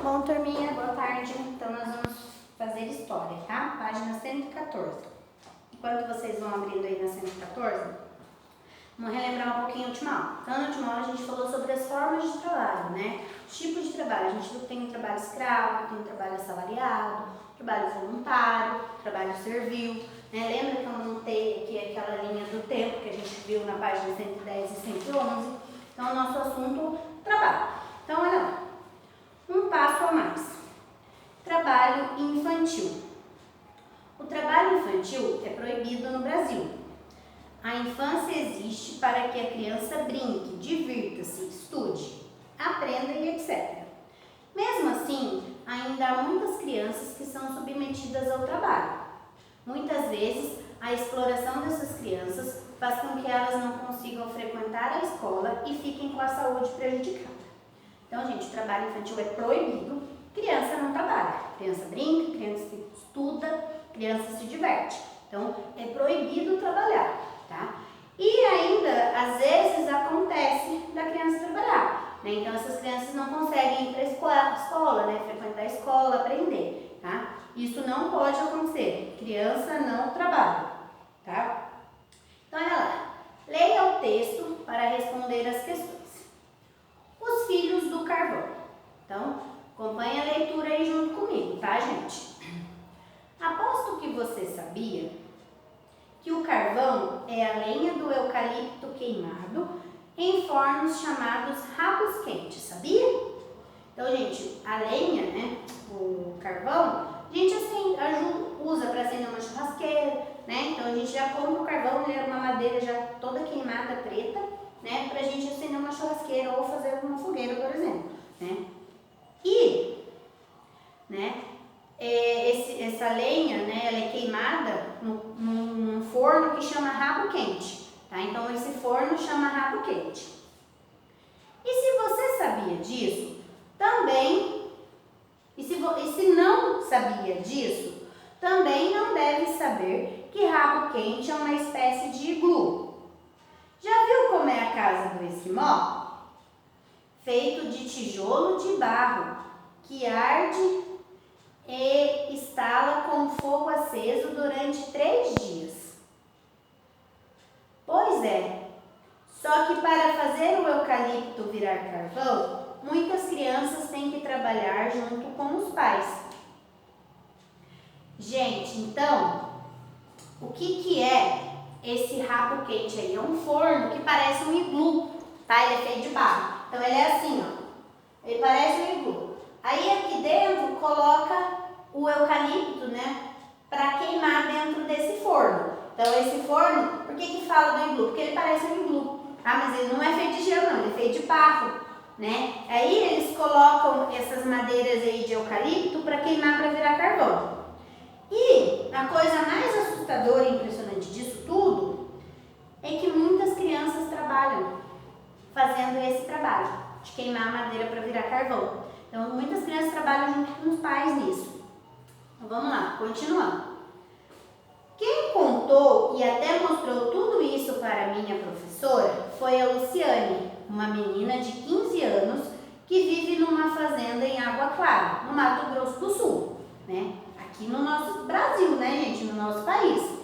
Bom, turminha, boa tarde. Então, nós vamos fazer história, tá? Página 114. Enquanto vocês vão abrindo aí na 114, vamos relembrar um pouquinho a última aula. Então, na última aula, a gente falou sobre as formas de trabalho, né? Os tipos de trabalho. A gente viu que tem o trabalho escravo, tem o trabalho assalariado, trabalho voluntário, trabalho servil, né? Lembra que eu montei aqui aquela linha do tempo que a gente viu na página 110 e 111? Então, o nosso assunto, trabalho. Então, olha lá. Um passo a mais. Trabalho infantil. O trabalho infantil é proibido no Brasil. A infância existe para que a criança brinque, divirta-se, estude, aprenda e etc. Mesmo assim, ainda há muitas crianças que são submetidas ao trabalho. Muitas vezes, a exploração dessas crianças faz com que elas não consigam frequentar a escola e fiquem com a saúde prejudicada. Então, gente, o trabalho infantil é proibido, criança não trabalha. Criança brinca, criança estuda, criança se diverte. Então, é proibido trabalhar, tá? E ainda, às vezes, acontece da criança trabalhar, né? Então, essas crianças não conseguem ir para a escola, né? Frequentar a escola, aprender, tá? Isso não pode acontecer. Criança não trabalha, tá? Então, olha lá. Leia o texto para responder as questões. Os filhos do carvão. Então, acompanhe a leitura aí junto comigo, tá, gente? Aposto que você sabia que o carvão é a lenha do eucalipto queimado em fornos chamados rabos quentes, sabia? Então, gente, a lenha, né, o carvão, a gente assim, usa para acender uma churrasqueira, né? Então, a gente já compra o carvão, ele é uma madeira já toda queimada, preta, né, pra gente acender uma churrasqueira ou fazer uma fogueira, por exemplo, né? E, né, essa lenha, né, ela é queimada num forno que chama rabo quente, tá? Então, esse forno chama rabo quente. E se você sabia disso, também, e se não sabia disso, também não deve saber que rabo quente é uma espécie de iglu. Já viu como é a casa do esquimó? Feito de tijolo de barro, que arde e estala com fogo aceso durante 3 dias. Pois é, só que para fazer o eucalipto virar carvão, muitas crianças têm que trabalhar junto com os pais. Gente, então, o que é esse rabo quente aí? É um forno que parece um iglu, tá? Ele é feito de barro. Então, ele é assim, ó. Ele parece um iglu. Aí, aqui dentro, coloca o eucalipto, né? Para queimar dentro desse forno. Então, esse forno, por que fala do iglu? Porque ele parece um iglu. Ah, mas ele não é feito de gelo, não. Ele é feito de barro, né? Aí, eles colocam essas madeiras aí de eucalipto para queimar, para virar carvão. E a coisa mais assustadora e impressionante disso tudo é que muitas crianças trabalham fazendo esse trabalho de queimar a madeira para virar carvão. Então, muitas crianças trabalham junto com os pais nisso. Então, vamos lá, continuando. Quem contou e até mostrou tudo isso para a minha professora foi a Luciane, uma menina de 15 anos que vive numa fazenda em Água Clara, no Mato Grosso do Sul, né? Aqui no nosso Brasil, né, gente? No nosso país.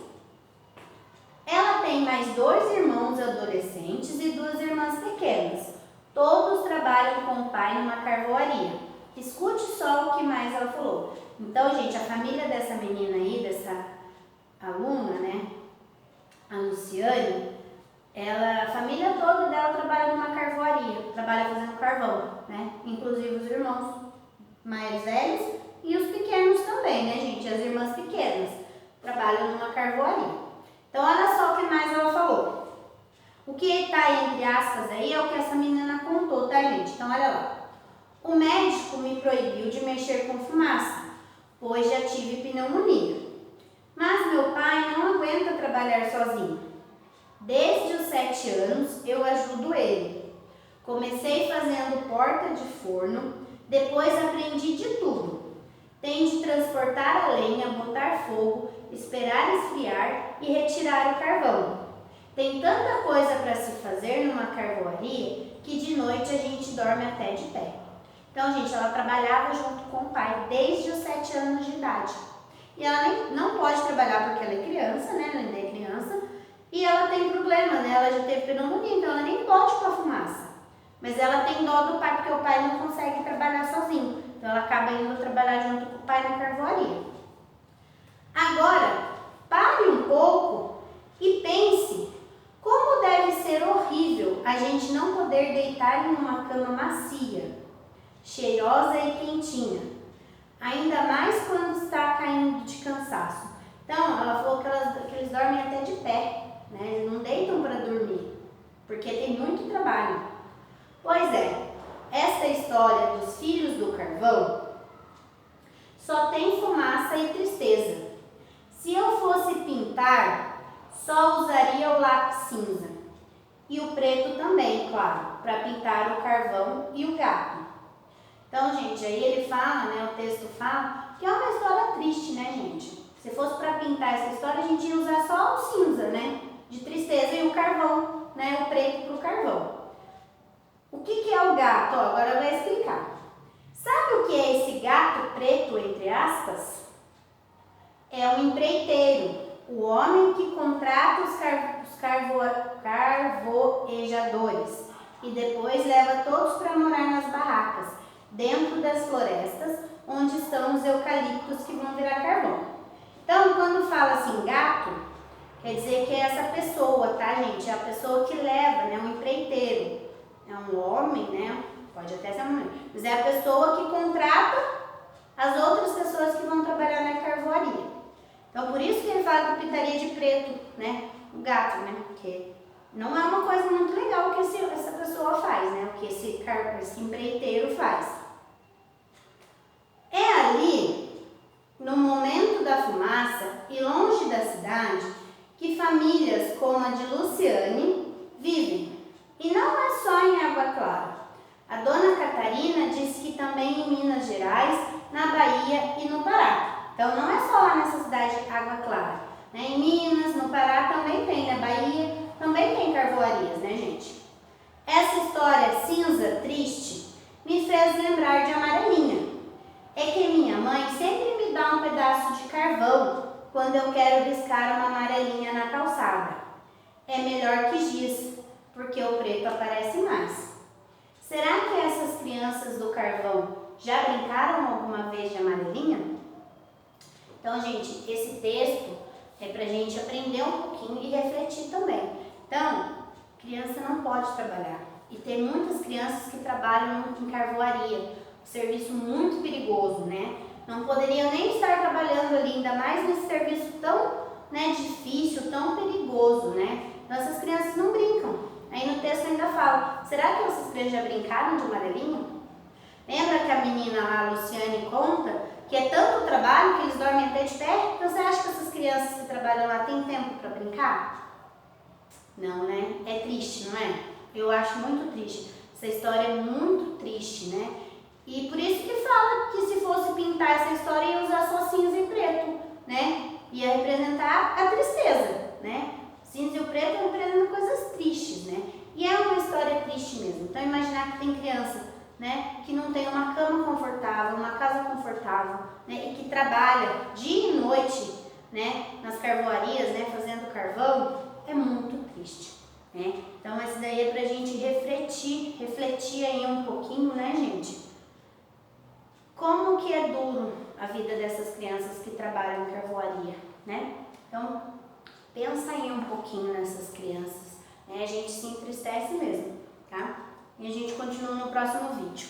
Ela tem mais 2 irmãos adolescentes e 2 irmãs pequenas. Todos trabalham com o pai numa carvoaria. Escute só o que mais ela falou. Então, gente, a família dessa menina aí, dessa aluna, né, a Luciane, a família toda dela trabalha numa carvoaria, trabalha fazendo carvão, né? Inclusive os irmãos mais velhos e os pequenos também, né, gente? As irmãs pequenas trabalham numa carvoaria. Então, olha só o que mais ela falou. O que está entre aspas aí é o que essa menina contou, tá, gente? Então, olha lá. O médico me proibiu de mexer com fumaça, pois já tive pneumonia. Mas meu pai não aguenta trabalhar sozinho. Desde os 7 anos, eu ajudo ele. Comecei fazendo porta de forno, depois aprendi de tudo. Tem de transportar a lenha, botar fogo, esperar esfriar e retirar o carvão. Tem tanta coisa para se fazer numa carvoaria que de noite a gente dorme até de pé. Então, gente, ela trabalhava junto com o pai desde os 7 anos de idade. E ela não pode trabalhar porque ela é criança, né? Ela ainda é criança. E ela tem problema, né? Ela já teve pneumonia, então ela nem pode com a fumaça. Mas ela tem dó do pai porque o pai não consegue trabalhar sozinho. Então ela acaba indo trabalhar junto com o pai na carvoaria. Agora, pare um pouco e pense como deve ser horrível a gente não poder deitar em uma cama macia, cheirosa e quentinha, ainda mais quando está caindo de cansaço. Então, ela falou que eles dormem até de pé, né? Eles não deitam para dormir, porque tem muito trabalho. Pois é, esta história dos filhos do carvão só tem fumaça e tristeza. Se eu fosse pintar, só usaria o lápis cinza. E o preto também, claro, para pintar o carvão e o gato. Então, gente, aí ele fala, né, o texto fala, que é uma história triste, né, gente? Se fosse para pintar essa história, a gente ia usar só o cinza, né, de tristeza e o carvão, né, o preto para o carvão. O que é o gato? Ó, agora eu vou explicar. Sabe o que é esse gato preto, entre aspas? É um empreiteiro, o homem que contrata os carvoejadores e depois leva todos para morar nas barracas, dentro das florestas, onde estão os eucaliptos que vão virar carvão. Então, quando fala assim gato, quer dizer que é essa pessoa, tá, gente? É a pessoa que leva, né? Um empreiteiro. É um homem, né? Pode até ser uma mulher. Mas é a pessoa que contrata as outras pessoas que vão trabalhar na carvoaria. Então, por isso que ele fala que pintaria de preto, né? O gato, né? Porque não é uma coisa muito legal o que essa pessoa faz, né? O que esse empreiteiro faz. É ali, no momento da fumaça e longe da cidade, que famílias como a de Luciane vivem. E não é só em Água Clara. A dona Catarina disse que também em Minas Gerais, na Bahia e no Pará. Então não é só lá nessa cidade Água Clara. Né? Em Minas, no Pará também tem, na Bahia também tem carvoarias, né, gente? Essa história cinza, triste, me fez lembrar de Amarelinha. É que minha mãe sempre me dá um pedaço de carvão quando eu quero riscar uma amarelinha na calçada. É melhor que giz, porque o preto aparece mais. Será que essas crianças do carvão já brincaram alguma vez de amarelinha? Então, gente, esse texto é pra gente aprender um pouquinho e refletir também. Então, criança não pode trabalhar. E tem muitas crianças que trabalham em carvoaria, um serviço muito perigoso, né? Não poderiam nem estar trabalhando ali, ainda mais nesse serviço tão, né, difícil, tão perigoso, né? Então, essas crianças não brincam. Aí no texto ainda fala, será que essas crianças já brincaram de amarelinho? Lembra que a menina lá, a Luciane, conta que é tanto trabalho que eles dormem até de pé? Então você acha que essas crianças que trabalham lá têm tempo para brincar? Não, né? É triste, não é? Eu acho muito triste. Essa história é muito triste, né? E por isso que fala que se fosse pintar essa história ia usar só cinza e preto, né? Ia representar a tristeza, né? Cinza e o preto representam coisas tristes, né? E é uma história triste mesmo. Então imaginar que tem criança, né, que não tem uma cama confortável, uma casa confortável, né, e que trabalha dia e noite, né, nas carvoarias, né, fazendo carvão, é muito triste, né? Então esse daí é pra gente refletir aí um pouquinho, né, gente? Como que é duro a vida dessas crianças que trabalham em carvoaria, né? Então pensa aí um pouquinho nessas crianças, né? A gente se entristece mesmo, tá? E a gente continua no próximo vídeo.